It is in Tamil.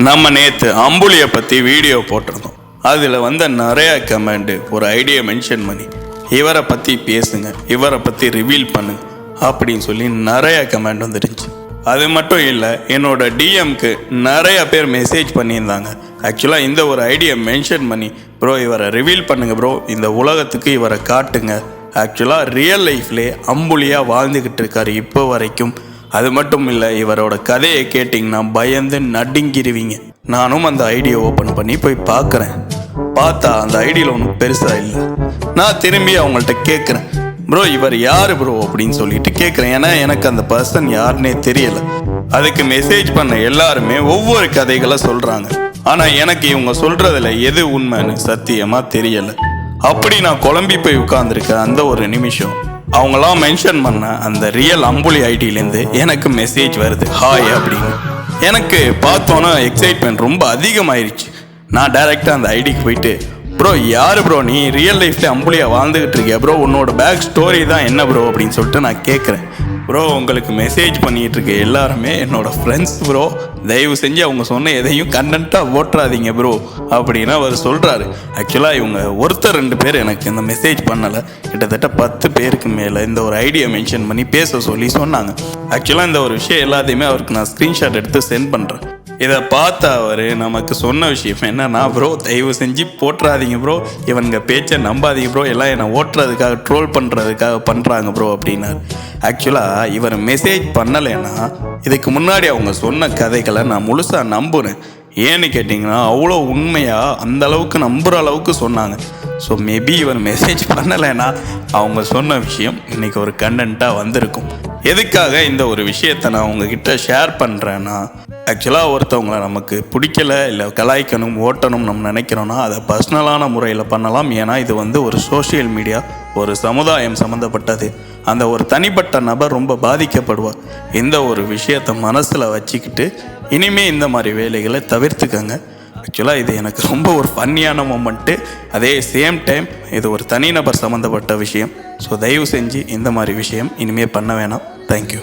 நம்ம நேற்று அம்புலியை பற்றி வீடியோ போட்டிருந்தோம். அதில் வந்த நிறைய கமெண்ட் ஒரு ஐடியா மென்ஷன் பண்ணி இவரை பற்றி பேசுங்க, இவரை பற்றி ரிவீல் பண்ணுங்க அப்படின்னு சொல்லி நிறைய கமெண்ட் வந்துருந்துச்சு. அது மட்டும் இல்லை, என்னோட டிஎம்க்கு நிறைய பேர் மெசேஜ் பண்ணியிருந்தாங்க. ஆக்சுவலாக இந்த ஒரு ஐடியா மென்ஷன் பண்ணி ப்ரோ இவரை ரிவீல் பண்ணுங்க ப்ரோ, இந்த உலகத்துக்கு இவரை காட்டுங்க. ஆக்சுவலாக ரியல் லைஃப்லே அம்புலியாக வாழ்ந்துக்கிட்டு இருக்காரு இப்போ வரைக்கும். அது மட்டும் இல்லை, இவரோட கதையை கேட்டிங்கன்னா பயந்து நடுங்கிருவீங்க. நானும் அந்த ஐடியா ஓப்பன் பண்ணி போய் பார்க்குறேன். பார்த்தா அந்த ஐடியில் ஒன்றும் பெருசாக இல்லை. நான் திரும்பி அவங்கள்ட்ட கேட்குறேன், ப்ரோ இவர் யார் ப்ரோ அப்படின்னு சொல்லிட்டு கேட்குறேன். ஏன்னா எனக்கு அந்த பர்சன் யாருன்னே தெரியலை. அதுக்கு மெசேஜ் பண்ண எல்லாருமே ஒவ்வொரு கதைகளை சொல்கிறாங்க. ஆனால் எனக்கு இவங்க சொல்கிறதுல எது உண்மைன்னு சத்தியமாக தெரியலை. அப்படி நான் குழம்பி போய் உட்காந்துருக்கேன். அந்த ஒரு நிமிஷம் அவங்களாம் மென்ஷன் பண்ண அந்த ரியல் அம்புலி ஐடியிலேருந்து எனக்கு மெசேஜ் வருது, ஹாய் அப்படின்னு. எனக்கு பார்த்தோன்னா எக்ஸைட்மெண்ட் ரொம்ப அதிகமாயிருச்சு. நான் டைரெக்டாக அந்த ஐடிக்கு போயிட்டு, ப்ரோ யார் ப்ரோ நீ ரியல் லைஃப்பில் அம்புலியாக வாழ்ந்துக்கிட்டு இருக்கியா ப்ரோ, உன்னோட பேக் ஸ்டோரி தான் என்ன ப்ரோ அப்படின்னு சொல்லிட்டு நான் கேட்குறேன். ப்ரோ உங்களுக்கு மெசேஜ் பண்ணிகிட்டு இருக்க எல்லாருமே என்னோடய ஃப்ரெண்ட்ஸ் ப்ரோ, தயவு செஞ்சு அவங்க சொன்ன எதையும் கண்டென்ட்டாக ஓட்டுறாதீங்க ப்ரோ அப்படின்னு அவர் சொல்கிறாரு. ஆக்சுவலாக இவங்க ஒருத்தர் 2 பேர் எனக்கு இந்த மெசேஜ் பண்ணலை, கிட்டத்தட்ட 10 பேருக்கு மேலே இந்த ஒரு ஐடியா மென்ஷன் பண்ணி பேச சொல்லி சொன்னாங்க. ஆக்சுவலாக இந்த ஒரு விஷயம் எல்லாத்தையுமே அவருக்கு நான் ஸ்க்ரீன்ஷாட் எடுத்து சென்ட் பண்ணுறேன். இதை பார்த்து அவர் நமக்கு சொன்ன விஷயம் என்னன்னா, ப்ரோ தயவு செஞ்சு போட்டுறாதீங்க ப்ரோ, இவனுங்க பேச்சை நம்பாதீங்க ப்ரோ, எல்லாம் என்னை ஓட்டுறதுக்காக ட்ரோல் பண்ணுறதுக்காக பண்ணுறாங்க ப்ரோ அப்படின்னாரு. ஆக்சுவலாக இவர் மெசேஜ் பண்ணலைன்னா இதுக்கு முன்னாடி அவங்க சொன்ன கதைகளை நான் முழுசாக நம்புகிறேன். ஏன்னு கேட்டிங்கன்னா அவ்வளோ உண்மையாக அந்த அளவுக்கு நம்புகிற அளவுக்கு சொன்னாங்க. ஸோ மேபி இவர் மெசேஜ் பண்ணலைன்னா அவங்க சொன்ன விஷயம் இன்றைக்கி ஒரு கண்டென்ட்டாக வந்திருக்கும். எதுக்காக இந்த ஒரு விஷயத்தை நான் உங்ககிட்ட ஷேர் பண்ணுறேன்னா, ஆக்சுவலாக ஒருத்தவங்களை நமக்கு பிடிக்கலை இல்லை கலாய்க்கணும் ஓட்டணும் நம்ம நினைக்கிறோன்னா அதை பர்சனலான முறையில் பண்ணலாம். ஏன்னா இது ஒரு சோஷியல் மீடியா, ஒரு சமுதாயம் சம்மந்தப்பட்டது. அந்த ஒரு தனிப்பட்ட நபர் ரொம்ப பாதிக்கப்படுவார். இந்த ஒரு விஷயத்தை மனசில் வச்சுக்கிட்டு இனிமேல் இந்த மாதிரி வேலைகளை தவிர்த்துக்கங்க. ஆக்சுவலாக இது எனக்கு ரொம்ப ஒரு ஃபன்னியான மொமெண்ட்டு. அதே சேம் டைம் இது ஒரு தனிநபர் சம்மந்தப்பட்ட விஷயம். ஸோ தயவு செஞ்சு இந்த மாதிரி விஷயம் இனிமேல் பண்ண வேணாம். தேங்க்யூ.